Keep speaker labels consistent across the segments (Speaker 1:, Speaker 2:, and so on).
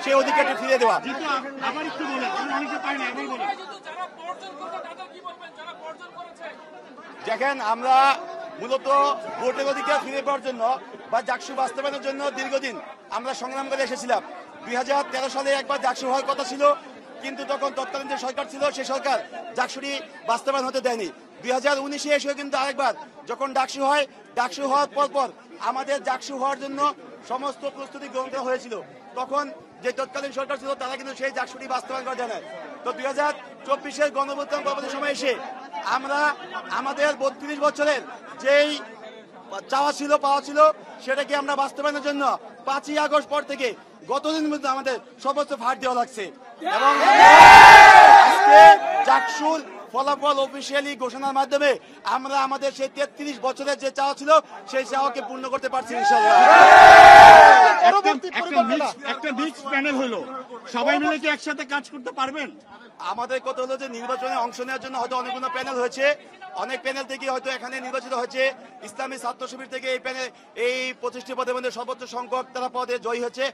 Speaker 1: সেই অধিকারটি ফিরিয়ে দেওয়া। দেখেন, আমরা মূলত ভোটের অধিকার ফিরে পাওয়ার জন্য বা জাকসু বাস্তবায়নের জন্য দীর্ঘদিন আমরা সংগ্রাম করে এসেছিলাম। 2013 সালে একবার জাকসু হওয়ার কথা ছিল, কিন্তু তখন তৎকালীন যে সরকার ছিল সেই সরকার জাকসুটি বাস্তবায়ন হতে দেয়নি। 2019-এ এসেও কিন্তু আরেকবার যখন ডাকসু হয়, ডাকসু হওয়ার পর আমাদের জাকসু হওয়ার জন্য সমস্ত প্রস্তুতি গ্রহণ করা হয়েছিল। তখন যে তৎকালীন সরকার ছিল তারা কিন্তু সেই জাকসুটি বাস্তবায়ন করা যায় না। তো 2024-এর গণঅভ্যুত্থান পরবর্তী সময় এসে আমরা আমাদের 32 বছরের যেই চাওয়া ছিল, পাওয়া ছিল, সেটাকে আমরা বাস্তবায়নের জন্য 5ই আগস্ট পর থেকে গতদিনের মধ্যে আমাদের সর্বোচ্চ ফাট দেওয়া লাগছে এবং আজকে জাকসুর ফলাফল অফিসিয়ালি ঘোষণার মাধ্যমে আমরা আমাদের সেই 33 বছরের যে চাওয়া ছিল সেই চাওয়াকে পূর্ণ করতে পারছি ইনশাআল্লাহ।
Speaker 2: একটা মিক্স প্যানেল হলো, সবাই মিলে কি একসাথে কাজ করতে পারবেন?
Speaker 1: আমাদের কথা হলো যে নির্বাচনে অংশ নেওয়ার জন্য হয়তো অনেকগুলো প্যানেল হয়েছে, অনেক প্যানেল থেকে হয়তো এখানে নির্বাচিত হয়েছে। ইসলামী ছাত্র শিবির থেকে এই প্যানেল এই 25টি পদের মধ্যে সর্বোচ্চ সংখ্যক তারা পদে জয়ী হয়েছে।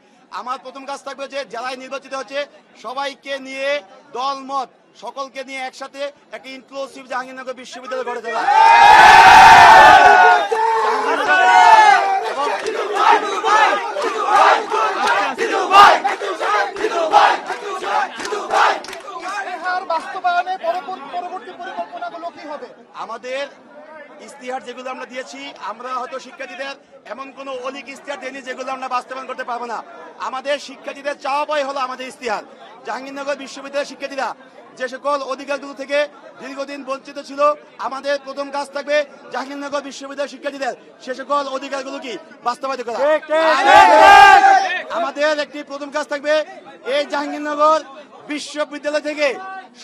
Speaker 1: আমার প্রথম কাজ থাকবে যে যারাই নির্বাচিত হচ্ছে সবাইকে নিয়ে দলমত সকলকে নিয়ে একসাথে একটা ইনক্লুসিভ জাহাঙ্গীরনগর বিশ্ববিদ্যালয় গড়ে তোলা। আমাদের ইস্তিহার যেগুলো আমরা দিয়েছি, আমরা হয়তো শিক্ষার্থীদের এমন কোন অলিক ইস্তিহার দেয়নি যেগুলো আমরা বাস্তবায়ন করতে পারবো না। আমাদের শিক্ষার্থীদের চাওয়া পাই হলো আমাদের ইস্তিহার। জাহাঙ্গীরনগর বিশ্ববিদ্যালয়ের শিক্ষার্থীরা যে সকল অধিকারগুলো থেকে দীর্ঘদিন বঞ্চিত ছিল, আমাদের প্রথম কাজ থাকবে জাহাঙ্গীরনগর বিশ্ববিদ্যালয়ের শিক্ষার্থীদের সে সকল অধিকারগুলো কি বাস্তবায়িত করা। আমাদের একটি প্রথম কাজ থাকবে এই জাহাঙ্গীরনগর বিশ্ববিদ্যালয় থেকে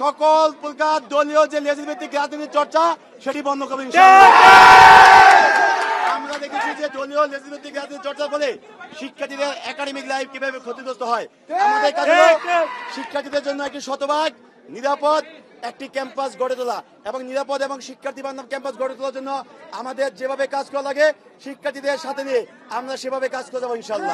Speaker 1: সকল প্রকার দলীয় যে লেজভিত্তিক রাজনীতির চর্চা সেটি বন্ধ করবে ইনশাআল্লাহ। আমরা দেখেছি যে দলীয় লেজভিত্তিক রাজনীতির চর্চার ফলে শিক্ষার্থীদের একাডেমিক লাইফ কিভাবে ক্ষতিগ্রস্ত হয়। আমাদের কাছে শিক্ষার্থীদের জন্য একটি শতভাগ নিরাপদ একটি ক্যাম্পাস গড়ে তোলা এবং নিরাপদ এবং শিক্ষার্থী বান্ধব ক্যাম্পাস গড়ে তোলার জন্য আমাদের যেভাবে কাজ করা লাগে শিক্ষার্থীদের সাথে নিয়ে আমরা সেভাবে কাজ করে যাবো ইনশাআল্লাহ।